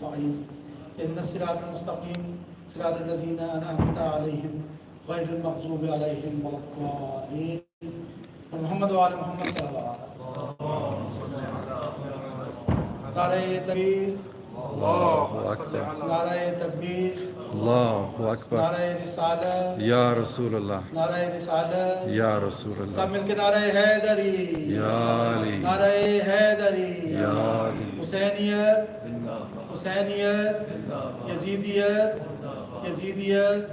نستعين إن الصراط المستقيم صراط الذين أنعمت عليهم غير المغضوب عليهم ولا الضالين محمد وعلى محمد صلى الله عليه وسلم नारे तकबीर अल्लाहु अकबर नारे तकबीर अल्लाहु अकबर नारे रिसालत या रसूल अल्लाह नारे रिसालत या रसूल सब अल्लाह मिलके नारे हैदरी या अली नारे हैदरी या अली हुसैनियत हुसैनियत यजीदियत यजीदियत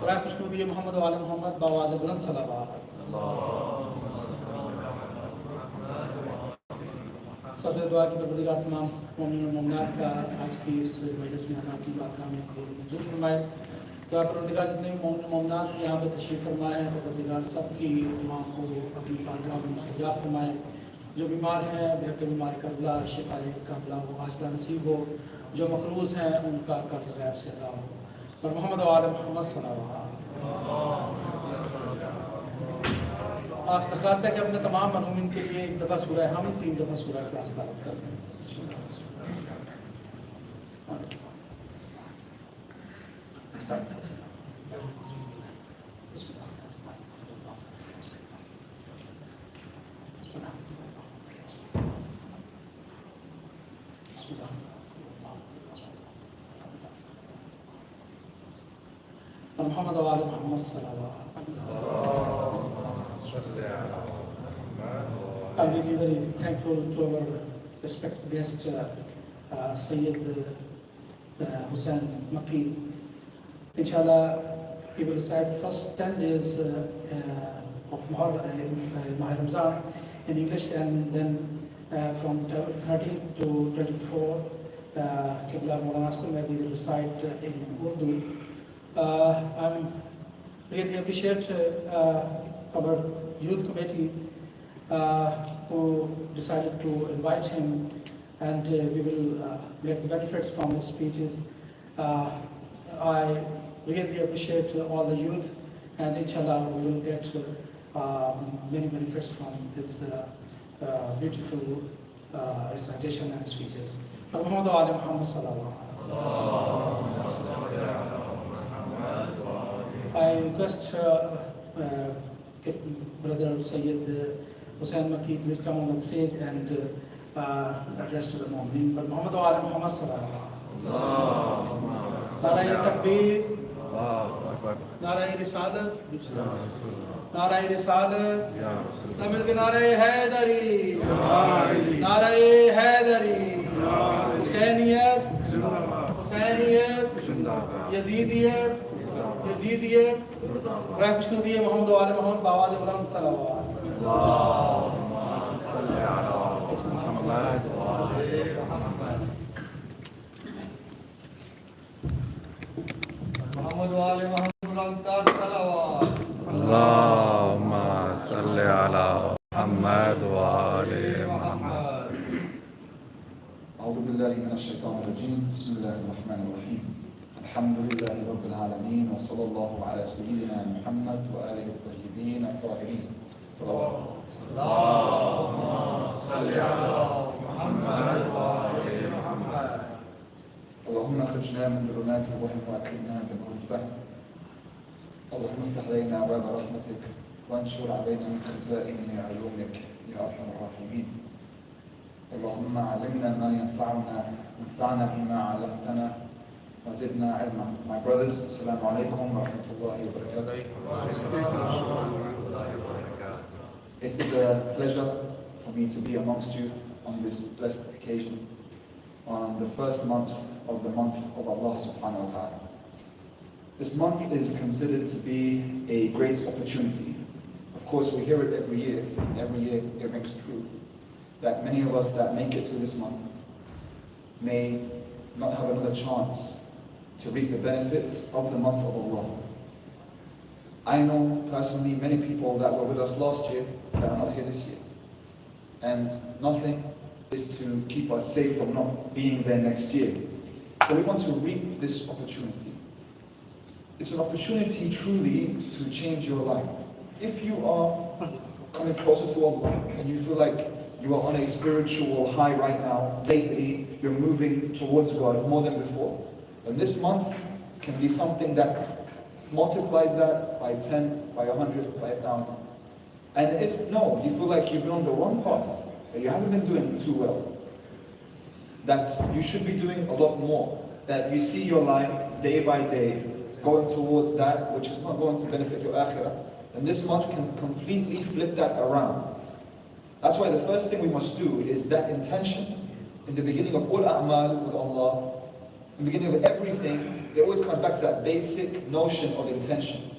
बड़ा खुशनुदी मोहम्मद वाले मोहम्मद बावाज़ बुलंद सलावत सबसे दुआ की परवरदिगार तमाम मोमिन और मोमिनात का आज की इस मजलिस में आना की बात में मंजूर फरमाए। दुआ परवरदिगार जितने भी मोमिन और मोमिनात यहाँ पर तशरीफ़ फरमाए हैं परवरदिगार सबकी दुआ को अपनी बारगाह में मुस्तजाब फरमाए। जो बीमार हैं बेहतर बीमारी करबला शिफाए काबला हो आजला नसीब हो, जो मकरूज़ हैं उनका कर्ज गैब से अदा हो और मोहम्मद वाले मोहम्मद सल्लल्लाहु अलैहि वसल्लम। आज दरख्वास्त है कि अपने तमाम मज़मून के लिए एक दफ़ा सूरह हम 3 दफ़ा सूरह इखलास तिलावत कर दें। मोहम्मद वाले मोहम्मद सल्लल्लाहु अलैहि वसल्लम। I'm really very thankful to our respected guest, Sayyid Hussain Makke. Inshallah, he will recite first 10 days of Maarif-e-Islam in English, and then from 13 to 24, Qibla Maulana Aslam will recite in Urdu. I'm really appreciate our youth committee who decided to invite him, and we will get benefits from his speeches. I really appreciate all the youth, and inshallah we will get many benefits from his beautiful recitation and speeches. Muhammad wa ali Muhammad sallallahu alaihi wasallam. I request Brother Sayyid Hussain Makke please come on the stage and address to the Mu'min. But Muhammad wa ali Muhammad sallallahu alaihi wasallam. Naray Takbir, Naray Risalat, Naray Risalat, Samil ke Naray Haydari, Naray Haydari, Husainiyat, Husainiyat, Yazidiyat, Yazidiyat, Bड़ा खुशनुदी है मोहम्मद वाले मोहम्मद बावाज़ बुलंद सलावत अल्लाहुम्मा सल्ली अला मुहम्मद व आले मुहम्मद मोहम्मद वाले मोहम्मद बुलंद सलावत अल्लाहुम्मा सल्ली अला मुहम्मद व आले Muhammad. أعوذ بالله من الشيطان الرجيم بسم الله الرحمن الرحيم الحمد لله رب العالمين وصلى الله على سيدنا محمد وآله الطيبين الطاهرين اللهم صل على محمد وآل محمد. اللهم اخرجنا من ظلمات الوهم وأكرمنا بنور الفهم. اللهم افتح علينا أبواب رحمتك وانشر علينا من خزائن علومك يا أرحم الراحمين. اللهم علمنا ما ينفعنا وانفعنا بما علمتنا وزدنا علما. My brothers, assalamu alaikum wa rahmatullahi wa barakatuh. It is a pleasure for me to be amongst you on this blessed occasion, on the first month of the month of Allah subhanahu wa ta'ala. This month is considered to be a great opportunity. Of course, we hear it every year, and every year it rings true, that many of us that make it to this month may not have another chance to reap the benefits of the month of Allah. I know personally many people that were with us last year that are not here this year. And nothing is to keep us safe from not being there next year. So we want to reap this opportunity. It's an opportunity truly to change your life. If you are coming closer to Allah and you feel like You are on a spiritual high right now. Lately, you're moving towards God more than before. And this month can be something that multiplies that by 10, by 100, by 1,000. And if no, you feel like you've been on the wrong path, that you haven't been doing too well, that you should be doing a lot more, that you see your life day by day going towards that which is not going to benefit your akhirah, and this month can completely flip that around. That's why the first thing we must do is that intention in the beginning of all a'mal with Allah, in the beginning of everything, it always comes back to that basic notion of intention.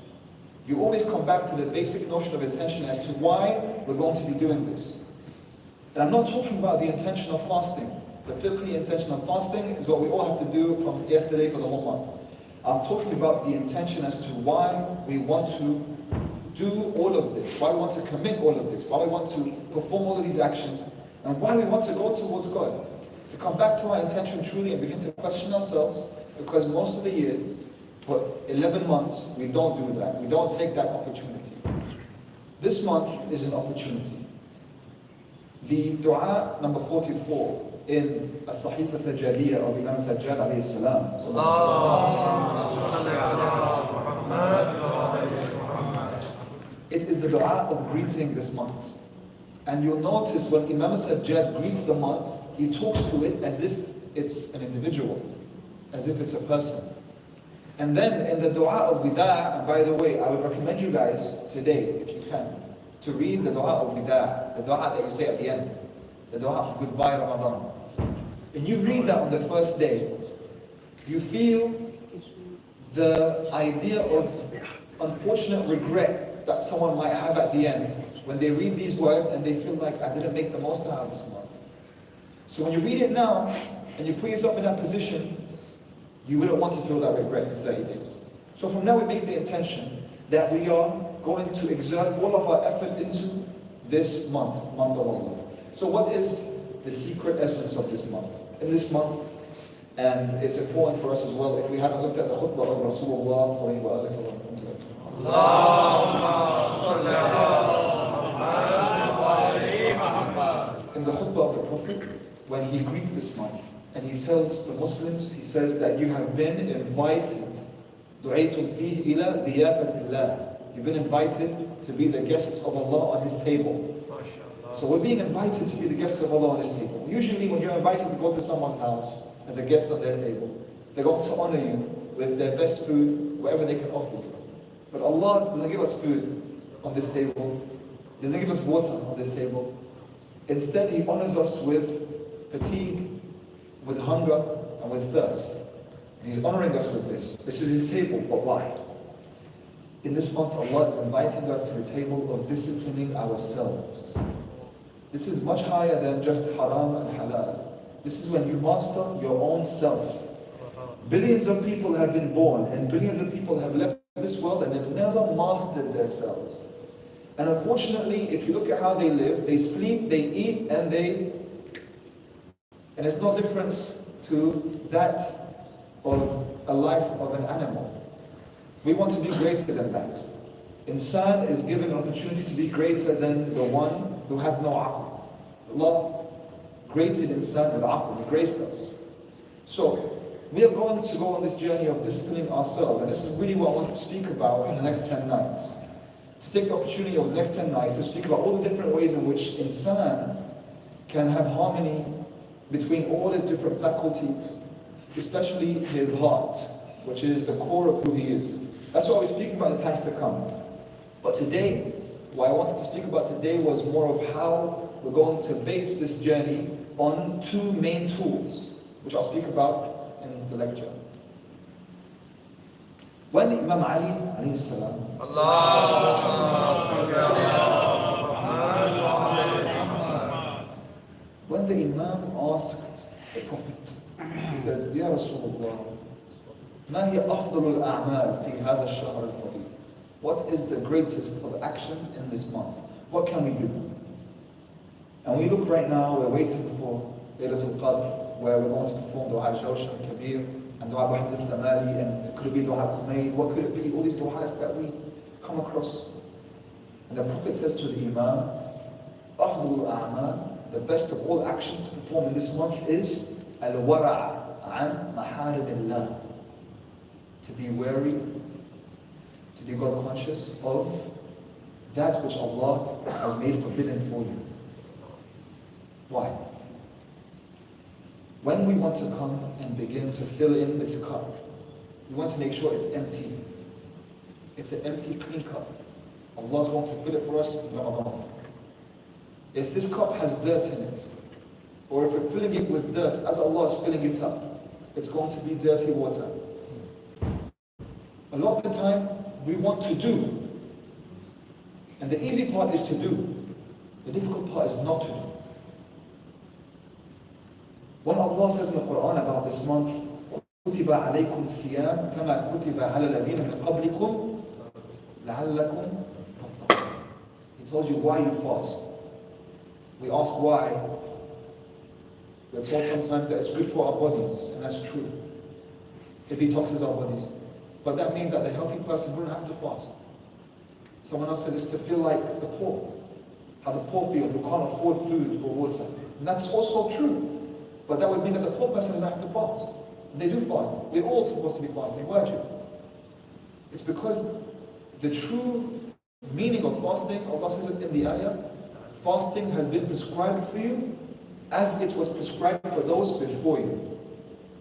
You always come back to the basic notion of intention as to why we're going to be doing this. And I'm not talking about the intention of fasting. The fiqhi intention of fasting is what we all have to do from yesterday for the whole month. I'm talking about the intention as to why we want to do all of this, why we want to commit all of this, why we want to perform all of these actions, and why we want to go towards God. To come back to our intention truly and begin to question ourselves, because most of the year, for 11 months, we don't do that. We don't take that opportunity. This month is an opportunity. The dua number 44 in As-Sahifa Sajjadiyya of Imam Sajjad alayhi salam. It is the dua of greeting this month. And you'll notice when Imam Sajjad greets the month, he talks to it as if it's an individual, as if it's a person. And then in the dua of wida', and by the way, I would recommend you guys today, if you can, to read the dua of wida', the dua that you say at the end, the dua of goodbye Ramadan. And you read that on the first day, you feel the idea of unfortunate regret that someone might have at the end when they read these words and they feel like, I didn't make the most out of this month. So when you read it now and you put yourself in that position, you wouldn't want to feel that regret in 30 days. So from now we make the intention that we are going to exert all of our effort into this month of Allah. So what is the secret essence of this month? In this month, and it's important for us as well, if we haven't looked at the khutbah of Rasulullah sallallahu alaihi wasallam. In the khutbah of the Prophet, when he greets this month, and he tells the Muslims, he says that you have been invited. دُعِيتُمْ فِيهِ إِلَى ضِيَافَةِ اللَّهِ. You've been invited to be the guests of Allah on His table. So we're being invited to be the guests of Allah on His table. Usually when you're invited to go to someone's house as a guest on their table, they're going to honor you with their best food, whatever they can offer you. But Allah doesn't give us food on this table. He doesn't give us water on this table. Instead, He honors us with fatigue, with hunger, and with thirst. And He's honoring us with this. This is His table, but why? In this month, Allah is inviting us to the table of disciplining ourselves. This is much higher than just haram and halal. This is when you master your own self. Billions of people have been born, and billions of people have left this world and have never mastered themselves. And unfortunately, if you look at how they live, they sleep, they eat, and there's no difference to that of a life of an animal. We want to be greater than that. Insan is given an opportunity to be greater than the one who has no aql. Allah created insan with aql, He graced us. So, we are going to go on this journey of disciplining ourselves, and this is really what I want to speak about in the next 10 nights. To take the opportunity of the next 10 nights to speak about all the different ways in which insan can have harmony between all his different faculties, especially his heart, which is the core of who he is. That's what we're speaking about in times to come. But today, what I wanted to speak about today was more of how we're going to base this journey on two main tools, which I'll speak about in the lecture. When Imam Ali alayhi salam, when the Imam asked the Prophet, he said, Ya Rasulullah, ما هي أفضل الأعمال في هذا الشهر الفضيل? What is the greatest of actions in this month? What can we do? And we look right now, we're waiting for Laylatul Qadr, where we're going to perform Dua Jawsh and Kabir, and Dua Bahd al-Thamali, and it could be Dua Qumayd, what could it be? All these du'as that we come across. And the Prophet says to the Imam, أفضل الأعمال the best of all actions to perform in this month is al-wara' an maharimillah. To be wary, to be God conscious of that which Allah has made forbidden for you. Why? When we want to come and begin to fill in this cup, we want to make sure it's empty. It's an empty, clean cup. Allah's going to fill it for us in Ramadan. If this cup has dirt in it, or if we're filling it with dirt as Allah is filling it up, it's going to be dirty water. A lot of the time, we want to do. And the easy part is to do. The difficult part is not to do. When Allah says in the Quran about this month, كُتِبَ عَلَيْكُمْ الصِّيَامُ كَمَا كُتِبَ عَلَى الَّذِينَ مِنْ قَبْلِكُمْ لَعَلَّكُمْ تَتَّقُونَ. He tells you why you fast. We ask why. We're told sometimes that it's good for our bodies, and that's true. It detoxes our bodies. But that means that the healthy person wouldn't have to fast. Someone else said it's to feel like the poor. How the poor feel who can't afford food or water. And that's also true. But that would mean that the poor person doesn't have to fast. And they do fast. We're all supposed to be fasting, weren't you? It's because the true meaning of fasting, Allah says it in the ayah, fasting has been prescribed for you as it was prescribed for those before you,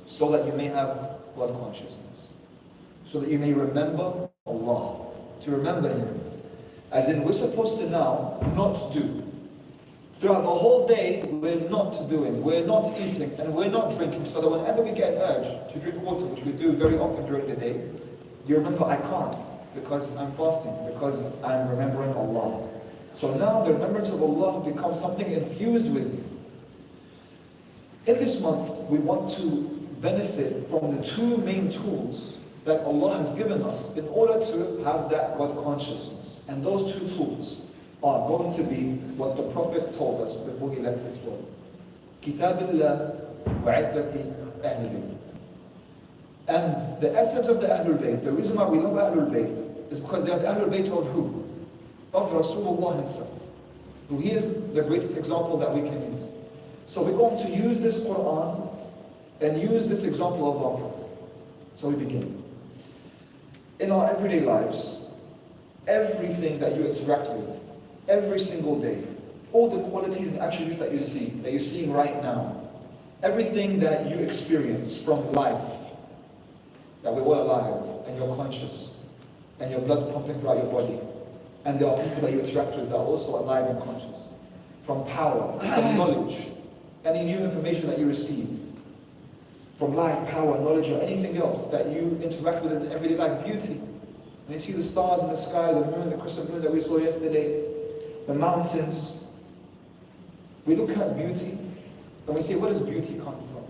so that you may have God consciousness, so that you may remember Allah, to remember Him. As in, we're supposed to now not do. Throughout the whole day, we're not doing, we're not eating, and we're not drinking, so that whenever we get an urge to drink water, which we do very often during the day, you remember, I can't, because I'm fasting, because I'm remembering Allah. So now the remembrance of Allah becomes something infused with you. In this month, we want to benefit from the two main tools that Allah has given us in order to have that God consciousness. And those two tools are going to be what the Prophet told us before he left this world. Kitabillah wa itrati Ahlul Bayt. And the essence of the Ahlul Bayt, the reason why we love Ahlul Bayt, is because they are the Ahlul Bayt of who? Of Rasulullah himself. Who he is the greatest example that we can use. So we're going to use this Quran and use this example of our Prophet. So we begin. In our everyday lives, everything that you interact with, every single day, all the qualities and attributes that you see, that you're seeing right now, everything that you experience from life, that we're all alive, and you're conscious, and your blood's pumping throughout your body, and there are people that you interact with that are also alive and conscious, from power, from knowledge, any new information that you receive, from life, power, knowledge, or anything else that you interact with in everyday life, beauty. And you see the stars in the sky, the moon, the crescent moon that we saw yesterday, the mountains. We look at beauty, and we say, where does beauty come from?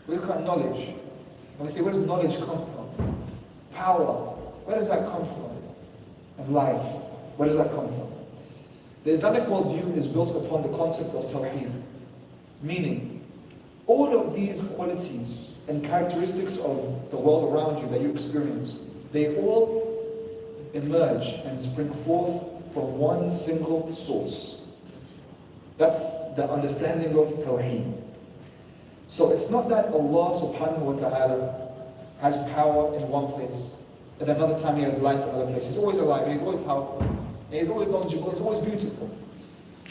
We look at knowledge, and we say, where does knowledge come from? Power, where does that come from? And life, where does that come from? The Islamic worldview is built upon the concept of Tawheed, meaning all of these qualities and characteristics of the world around you that you experience, they all emerge and spring forth from one single source. That's the understanding of Tawheed. So it's not that Allah subhanahu wa ta'ala has power in one place, and another time He has life in another place. He's always alive, and He's always powerful, and He's always knowledgeable, He's always beautiful.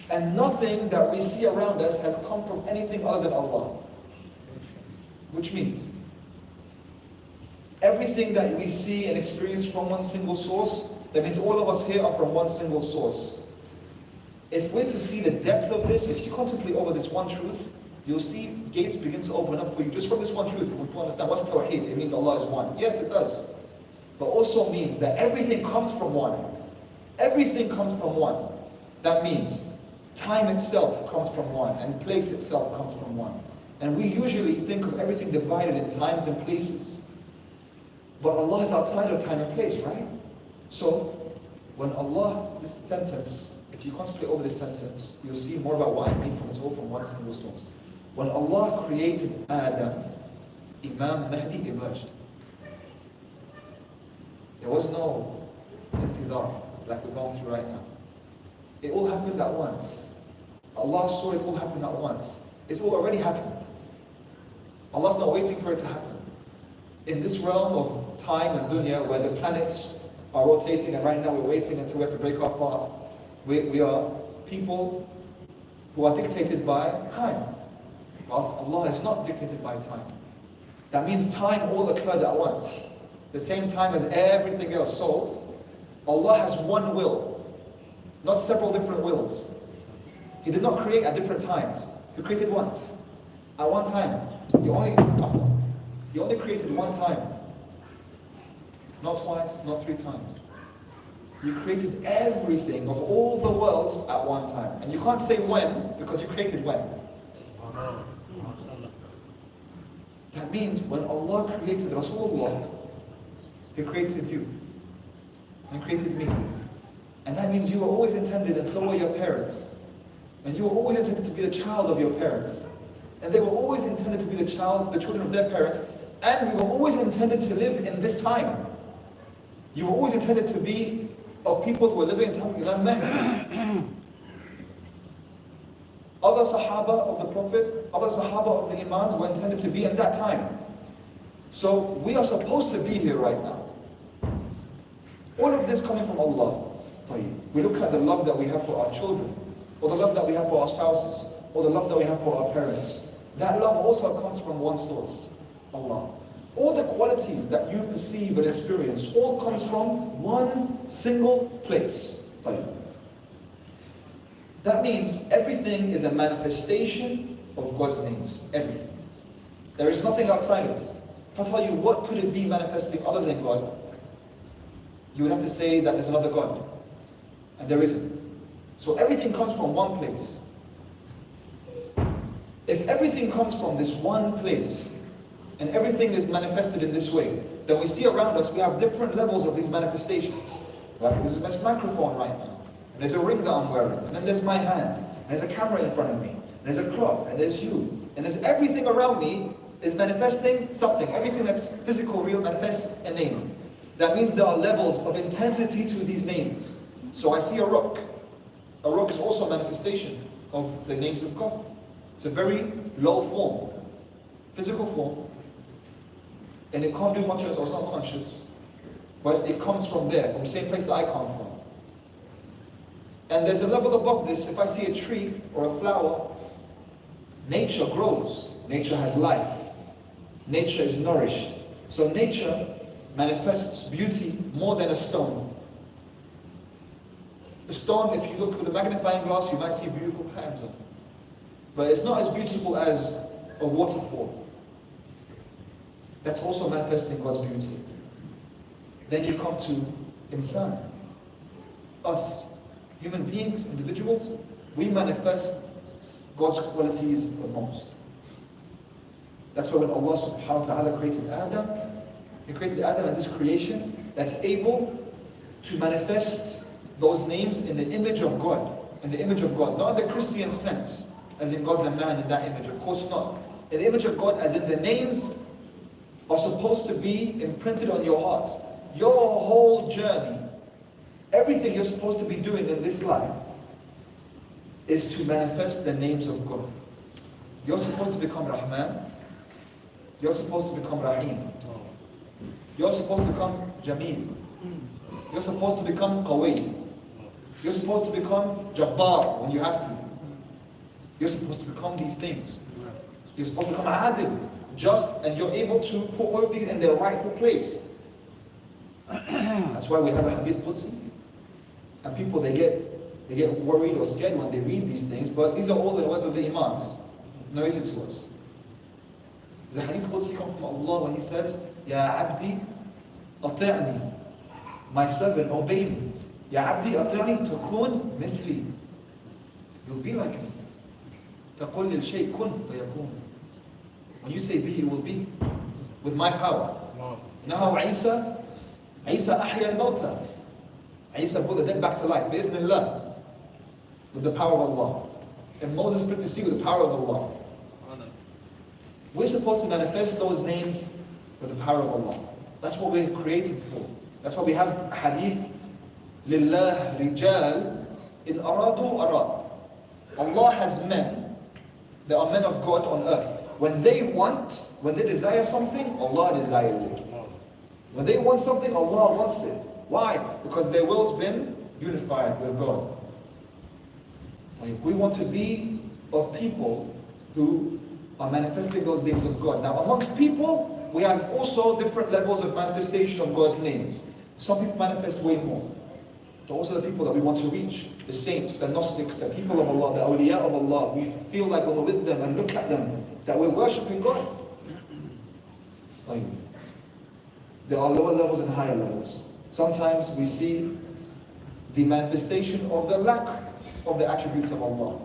And nothing that we see around us has come from anything other than Allah. Which means, everything that we see and experience from one single source, that means all of us here are from one single source. If we're to see the depth of this, if you contemplate over this one truth, you'll see gates begin to open up for you just from this one truth. We can understand what's Tawheed. It means Allah is one. Yes, it does. But also means that everything comes from one. Everything comes from one. That means time itself comes from one, and place itself comes from one. And we usually think of everything divided in times and places. But Allah is outside of time and place, right? So, when Allah, this sentence, if you contemplate over this sentence, you'll see more about what I mean from it's all from one single source. When Allah created Adam, Imam Mahdi emerged. There was no intidar like we're going through right now. It all happened at once. Allah saw it all happen at once. It's all already happened. Allah's not waiting for it to happen. In this realm of time and dunya, where the planets are rotating, and right now we're waiting until we have to break our fast, we are people who are dictated by time, whilst Allah is not dictated by time. That means time all occurred at once, the same time as everything else. So Allah has one will, not several different wills. He did not create at different times. He created once, at one time. He only created one time, not twice, not three times. You created everything of all the worlds at one time. And you can't say when, because you created when. That means when Allah created Rasulullah, He created you. And created me. And that means you were always intended, and so were your parents. And you were always intended to be the child of your parents. And they were always intended to be the children of their parents. And we were always intended to live in this time. You were always intended to be of people who were living in time of Imam Mahdi. Other Sahaba of the Prophet, other Sahaba of the Imams were intended to be in that time. So we are supposed to be here right now. All of this coming from Allah. We look at the love that we have for our children, or the love that we have for our spouses, or the love that we have for our parents. That love also comes from one source, Allah. All the qualities that you perceive and experience all comes from one single place. That means everything is a manifestation of God's names. Everything. There is nothing outside of it. If I tell you what could it be manifesting other than God, you would have to say that there's another God. And there isn't. So everything comes from one place. If everything comes from this one place, and everything is manifested in this way, then we see around us, we have different levels of these manifestations. Like there's this microphone right now, and there's a ring that I'm wearing, and then there's my hand, and there's a camera in front of me, and there's a clock, and there's you, and there's everything around me is manifesting something. Everything that's physical, real, manifests a name. That means there are levels of intensity to these names. So I see a rock. A rock is also a manifestation of the names of God. It's a very low form, physical form, and it can't do much else, or it's not conscious, but it comes from there, from the same place that I come from. And there's a level above this. If I see a tree or a flower, nature grows, nature has life, nature is nourished. So nature manifests beauty more than a stone. A stone, if you look with a magnifying glass, you might see beautiful patterns on it. But it's not as beautiful as a waterfall. That's also manifesting God's beauty. Then you come to insan. Us, human beings, individuals, we manifest God's qualities the most. That's why when Allah subhanahu wa ta'ala created Adam, He created Adam as this creation that's able to manifest those names in the image of God. In the image of God. Not in the Christian sense, as in God's a man in that image. Of course not. In the image of God, as in the names are supposed to be imprinted on your heart. Your whole journey, everything you're supposed to be doing in this life is to manifest the names of God. You're supposed to become Rahman. You're supposed to become Rahim. You're supposed to become Jameel. You're supposed to become Qawi. You're supposed to become Jabbar when you have to. You're supposed to become these things. You're supposed to become Adil, just, and you're able to put all of these in their rightful place. That's why we have a Hadith Qudsi. And people, they get worried or scared when they read these things, but these are all the words of the Imams narrated to us. The Hadith Qudsi comes from Allah when He says, Ya Abdi, ati'ni. My servant, obey me. Ya Abdi, ati'ni takun mithli. You'll be like me. تقول للشيء كن فيكون. When you say be, it will be with my power. You know how Isa أحيا الموتى. Isa brought the dead back to life, بإذن الله, with the power of Allah. And Moses split the sea with the power of Allah. We're supposed to manifest those names with the power of Allah. That's what we're created for. That's why we have hadith, لله رجال إن أرادوا أراد. Allah has men, there are men of God on earth. When they desire something, Allah desires it. When they want something, Allah wants it. Why? Because their will's been unified with God. Like, we want to be of people who are manifesting those names of God. Now, amongst people, we have also different levels of manifestation of God's names. Some people manifest way more. Those are the people that we want to reach. The saints, the Gnostics, the people of Allah, the awliya of Allah. We feel like when we're with them and look at them, that we're worshipping God. Like, there are lower levels and higher levels. Sometimes we see the manifestation of the lack of the attributes of Allah.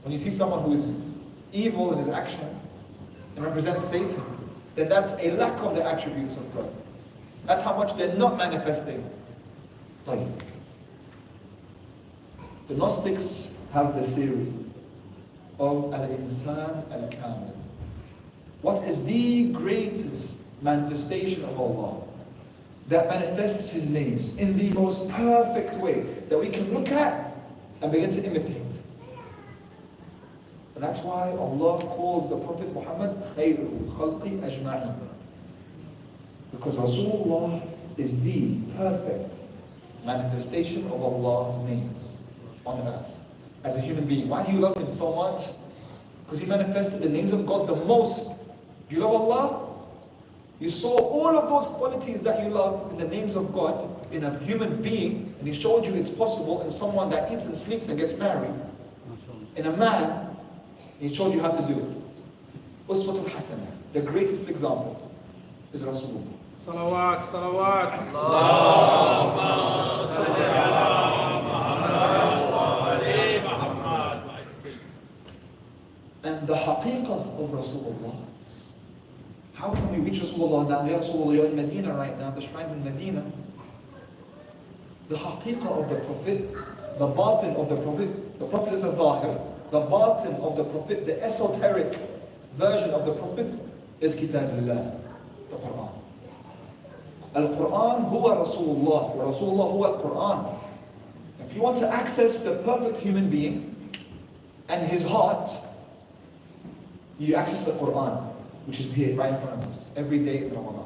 When you see someone who is evil in his action and represents Satan, then that's a lack of the attributes of God. That's how much they're not manifesting. Like, the Gnostics have the theory of al-insan al-kamil. What is the greatest manifestation of Allah that manifests His names in the most perfect way that we can look at and begin to imitate? And that's why Allah calls the Prophet Muhammad khayrul khalqi ajma'in, because Rasulullah is the perfect manifestation of Allah's names on earth as a human being. Why do you love Him so much? Because He manifested the names of God the most. You love Allah? You saw all of those qualities that you love in the names of God in a human being, and He showed you it's possible in someone that eats and sleeps and gets married. In a man, He showed you how to do it. Uswatul Hasana, the greatest example is Rasulullah. Salawat, salawat. And the haqiqah of Rasulullah. How can we reach Rasulullah now? Ya Rasulullah, you're in Medina right now, the shrine's in Medina. The haqiqah of the Prophet, the batin of the Prophet. The Prophet is a zahir. The batin of the Prophet, the esoteric version of the Prophet is Kitabillah, the Quran. Al-Quran huwa Rasulullah, wa Rasulullah huwa Al-Quran. If you want to access the perfect human being and his heart, you access the Quran, which is here right in front of us, every day in Ramadan.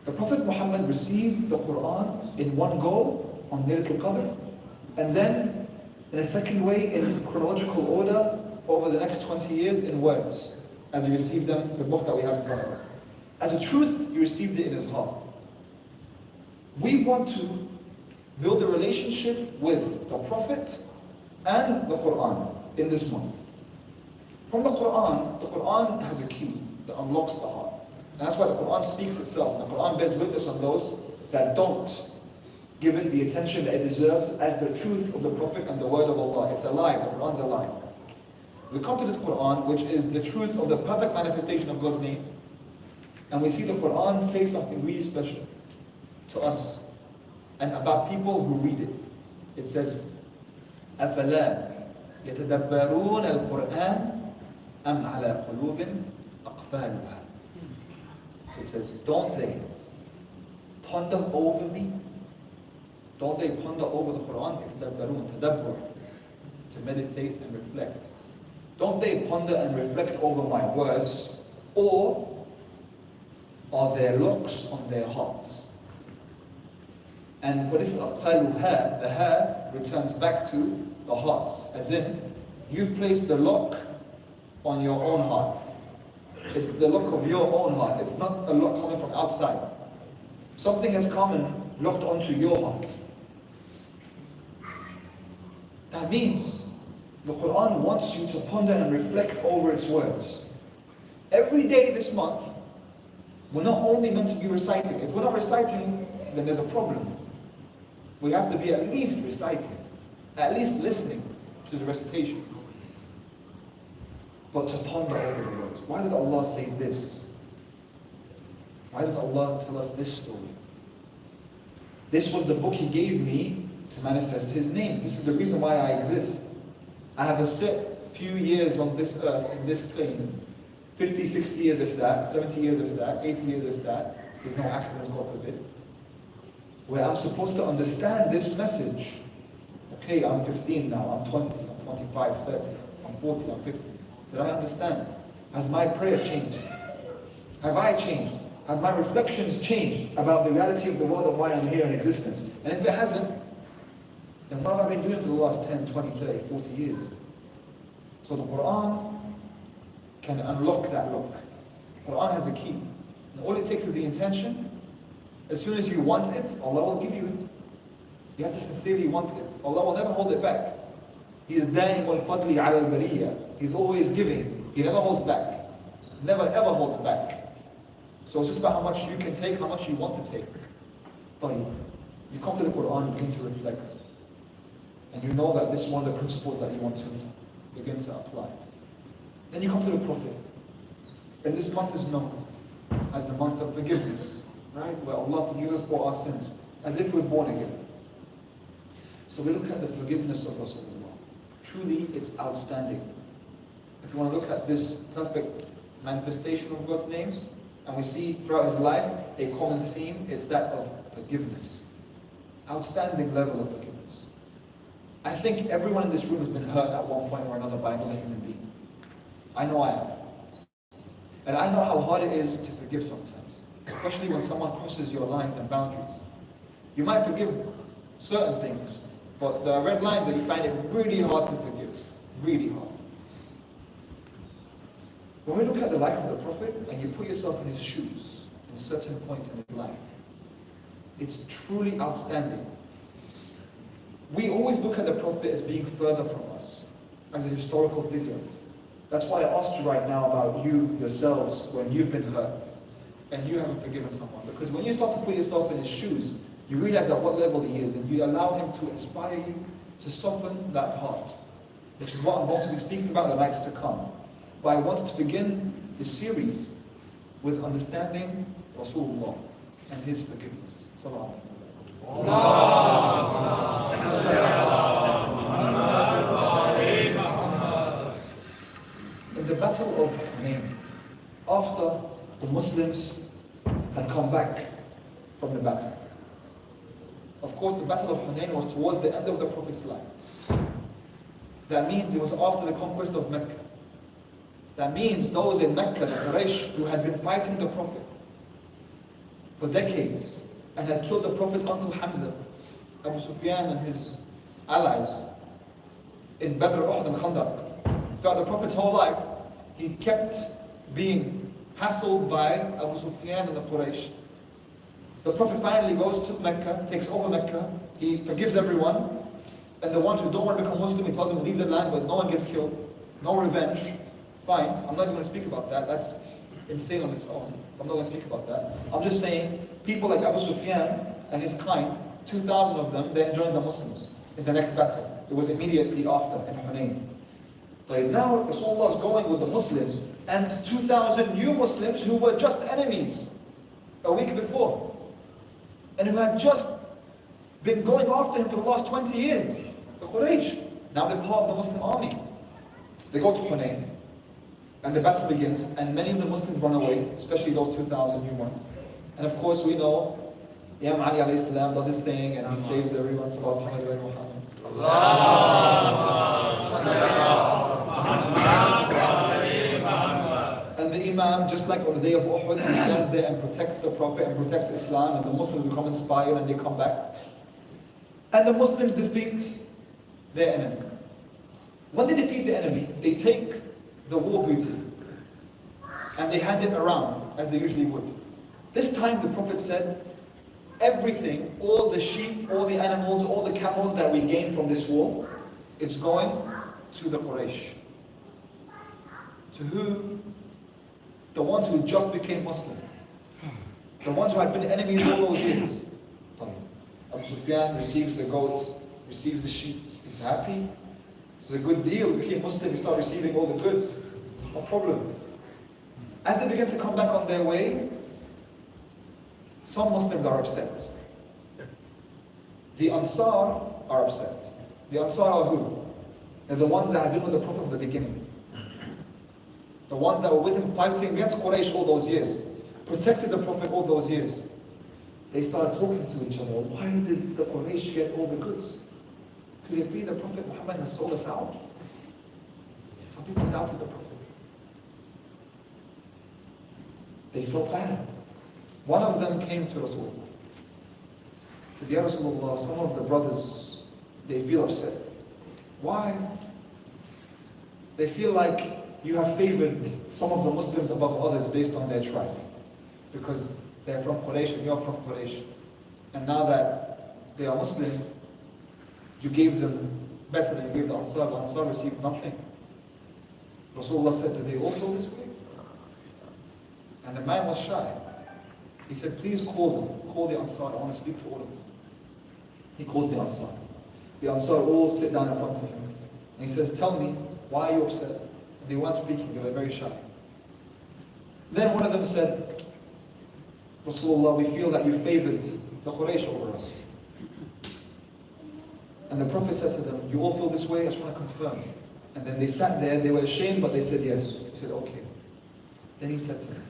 The Prophet Muhammad received the Quran in one go on Laylatul Qadr, and then in a second way in chronological order over the next 20 years in words, as he received them, the book that we have in front of us. As a truth, he received it in his heart. We want to build a relationship with the Prophet and the Quran in this month. From the Quran has a key that unlocks the heart. And that's why the Quran speaks itself. The Quran bears witness on those that don't give it the attention that it deserves as the truth of the Prophet and the word of Allah. It's alive, the Quran's alive. We come to this Quran, which is the truth of the perfect manifestation of God's names. And we see the Quran say something really special to us and about people who read it. It says, أَفَلَا يَتَدَبَّرُونَ الْقُرْآنَ أَمْ عَلَى قُلُوبٍ أَقْفَالُهَا. It says, don't they ponder over me? Don't they ponder over the Quran? يَتَدَبَّرُونَ, tadabbur, to meditate and reflect. Don't they ponder and reflect over my words? Or are there locks on their hearts? And what is aqfaluha? The ha returns back to the hearts, as in you've placed the lock on your own heart. It's the lock of your own heart. It's not a lock coming from outside. Something has come and locked onto your heart. That means the Quran wants you to ponder and reflect over its words. Every day this month, we're not only meant to be reciting. If we're not reciting, then there's a problem. We have to be at least reciting, at least listening to the recitation. But to ponder over the words. Why did Allah say this? Why did Allah tell us this story? This was the book He gave me to manifest His name. This is the reason why I exist. I have a set few years on this earth, in this plane. 50, 60 years if that, 70 years if that, 80 years if that. There's no accidents, God forbid. Where I'm supposed to understand this message. Okay, I'm 15 now, I'm 20, I'm 25, 30, I'm 40, I'm 50. Did I understand? Has my prayer changed? Have I changed? Have my reflections changed about the reality of the world and why I'm here in existence? And if it hasn't, then what have I been doing for the last 10, 20, 30, 40 years? So the Quran can unlock that lock. The Quran has a key. And all it takes is the intention. As soon as you want it, Allah will give you it. You have to sincerely want it. Allah will never hold it back. He is دائم الفضل على البرية. He's always giving. He never holds back. Never ever holds back. So it's just about how much you can take, how much you want to take. طيب. You come to the Quran, begin to reflect. And you know that this is one of the principles that you want to begin to apply. Then you come to the Prophet. And this month is known as the month of forgiveness. Right? Where Allah forgives us for our sins. As if we're born again. So we look at the forgiveness of Rasulullah. Truly, it's outstanding. If you want to look at this perfect manifestation of God's names, and we see throughout his life a common theme, it's that of forgiveness. Outstanding level of forgiveness. I think everyone in this room has been hurt at one point or another by another human being. I know I have. And I know how hard it is to forgive sometimes, especially when someone crosses your lines and boundaries. You might forgive certain things, but there are red lines that you find it really hard to forgive. Really hard. When we look at the life of the Prophet and you put yourself in his shoes in certain points in his life, it's truly outstanding. We always look at the Prophet as being further from us, as a historical figure. That's why I asked you right now about you, yourselves, when you've been hurt and you haven't forgiven someone. Because when you start to put yourself in his shoes, you realize at what level he is, and you allow him to inspire you to soften that heart, which is what I'm going to be speaking about in the nights to come. But I wanted to begin the series with understanding Rasulullah and his forgiveness. Sallallahu in the battle of Hussain, after the Muslims had come back from the battle. Of course, the battle of Hussain was towards the end of the Prophet's life. That means it was after the conquest of Mecca. That means those in Mecca, the Quraysh, who had been fighting the Prophet for decades and had killed the Prophet's uncle Hamza, Abu Sufyan and his allies in Badr, Uhud and Khandaq. Throughout the Prophet's whole life, he kept being hassled by Abu Sufyan and the Quraysh. The Prophet finally goes to Mecca, takes over Mecca, he forgives everyone, and the ones who don't want to become Muslim, he tells them to leave the land, but no one gets killed, no revenge. Fine, I'm not even going to speak about that, that's insane on its own. I'm not going to speak about that. I'm just saying, people like Abu Sufyan and his kind, 2,000 of them, then joined the Muslims in the next battle. It was immediately after, in Hunayn. But now Rasulullah is going with the Muslims, and 2,000 new Muslims who were just enemies a week before, and who had just been going after him for the last 20 years, the Quraysh. Now they're part of the Muslim army. They go to Hunayn, and the battle begins, and many of the Muslims run away, especially those 2,000 new ones. And of course we know, Imam Ali alayhi salam does his thing, and he saves everyone. And the Imam, just like on the day of Uhud, he stands there and protects the Prophet and protects Islam, and the Muslims become inspired and they come back. And the Muslims defeat their enemy. When they defeat the enemy, they take the war booty and they hand it around as they usually would. This time the Prophet said, everything, all the sheep, all the animals, all the camels that we gain from this war, it's going to the Quraysh. To who? The ones who just became Muslim. The ones who had been enemies all those years. Abu Sufyan receives the goats, receives the sheep. He's happy. It's a good deal. You became Muslim, you start receiving all the goods. No problem. As they begin to come back on their way, some Muslims are upset. The Ansar are upset. The Ansar are who? They're the ones that have been with the Prophet from the beginning. The ones that were with him fighting against Quraysh all those years. Protected the Prophet all those years. They started talking to each other. Why did the Quraysh get all the goods? Could it be the Prophet Muhammad has sold us out? Some people doubted the Prophet. They felt bad. One of them came to Rasulullah. Said, Ya Rasulullah, some of the brothers, they feel upset. Why? They feel like you have favored some of the Muslims above others based on their tribe. Because they're from Quraysh and you're from Quraysh. And now that they are Muslim, you gave them better than you gave the Ansar. The Ansar received nothing. Rasulullah said, do they all feel this way? And the man was shy. He said, please call them. Call the Ansar. I want to speak to all of them. He calls the Ansar. The Ansar all sit down in front of him. And he says, tell me, why are you upset? And they weren't speaking. They were very shy. Then one of them said, Rasulullah, we feel that you favored the Quraysh over us. And the Prophet said to them, you all feel this way? I just want to confirm. And then they sat there. They were ashamed, but they said yes. He said, okay. Then he said to them,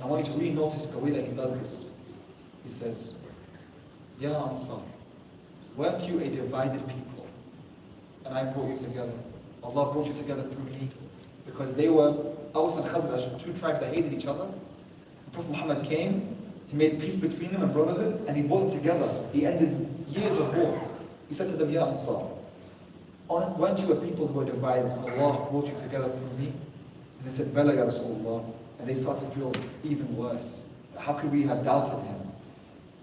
I want you to really notice the way that he does this. He says, Ya Ansar, weren't you a divided people? And I brought you together. Allah brought you together through me. Because they were Aws and Khazraj, two tribes that hated each other. Prophet Muhammad came, he made peace between them and brotherhood, and he brought them together. He ended years of war. He said to them, Ya Ansar, weren't you a people who were divided? Allah brought you together through me. And they said, Bala Ya Rasulullah. And they started to feel even worse. How could we have doubted him?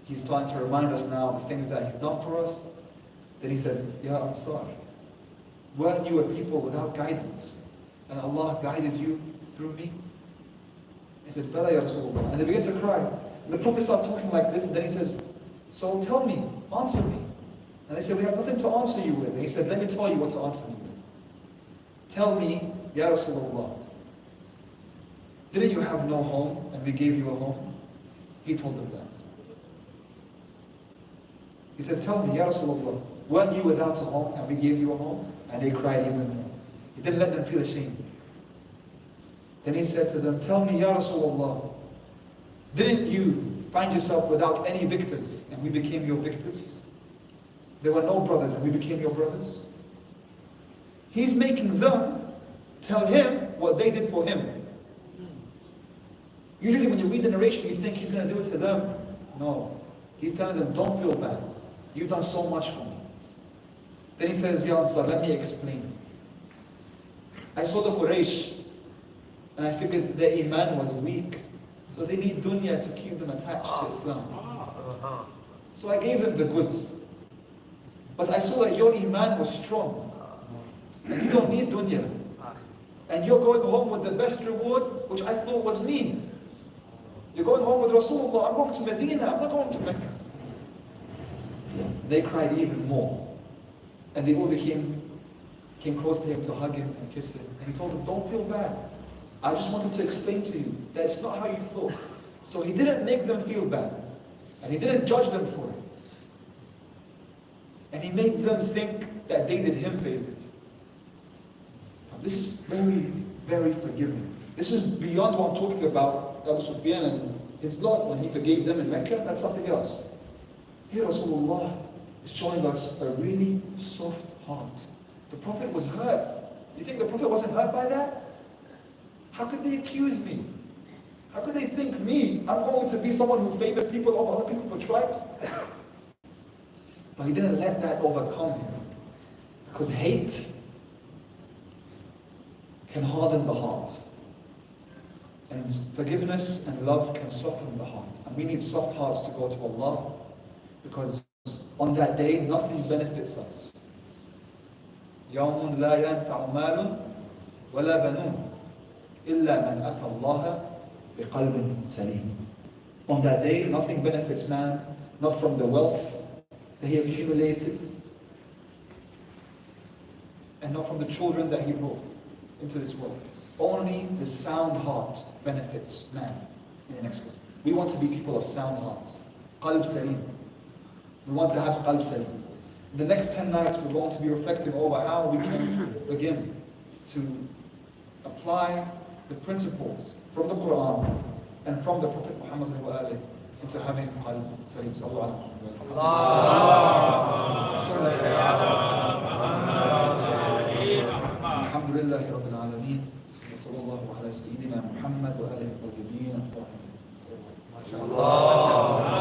He's trying to remind us now of the things that he's done for us. Then he said, Ya Ansar, weren't you a people without guidance? And Allah guided you through me? He said, Bala Ya Rasulullah. And they began to cry. And the Prophet starts talking like this, and then he says, so tell me, answer me. And they said, we have nothing to answer you with. And he said, let me tell you what to answer me with. Tell me, Ya Rasulullah, didn't you have no home and we gave you a home? He told them that. He says, tell me, Ya Rasulullah, weren't you without a home and we gave you a home? And they cried even more. He didn't let them feel ashamed. Then he said to them, tell me, Ya Rasulullah, didn't you find yourself without any victors and we became your victors? There were no brothers and we became your brothers? He's making them tell him what they did for him. Usually when you read the narration, you think he's going to do it to them. No. He's telling them, don't feel bad. You've done so much for me. Then he says, Ya Ansar, let me explain. I saw the Quraysh, and I figured their iman was weak. So they need dunya to keep them attached to Islam. So I gave them the goods. But I saw that your iman was strong. And you don't need dunya. And you're going home with the best reward, which I thought was me. You're going home with Rasulullah. I'm going to Medina. I'm not going to Mecca. They cried even more. And they all came close to him to hug him and kiss him. And he told them, don't feel bad. I just wanted to explain to you that it's not how you thought. So he didn't make them feel bad. And he didn't judge them for it. And he made them think that they did him favors. Now, this is very, very forgiving. This is beyond what I'm talking about. Abu Sufyan and his lot, when he forgave them in Mecca, that's something else. Here Rasulullah is showing us a really soft heart. The Prophet was hurt. You think the Prophet wasn't hurt by that? How could they accuse me? How could they think me, I'm going to be someone who favors people over other people for tribes? But he didn't let that overcome him. Because hate can harden the heart. And forgiveness and love can soften the heart. And we need soft hearts to go to Allah. Because on that day, nothing benefits us. يَوْمٌ لَا يَنْفَعُ مَالٌ وَلَا بَنُونَ إِلَّا مَنْ أَتَى اللَّهَ بِقَلْبٍ سَلِيمٍ. On that day, nothing benefits man, not from the wealth that he accumulated, and not from the children that he brought into this world. Only the sound heart benefits man in the next world. We want to be people of sound hearts. Qalb salim. We want to have qalb salim. In the next 10 nights, we're going to be reflecting over how we can begin to apply the principles from the Quran and from the Prophet Muhammad into having qalb salim. Sallallahu alaihi wa sallam. لله رب العالمين وصلى الله على سيدنا محمد وآله الطيبين الطاهرين. ما شاء الله.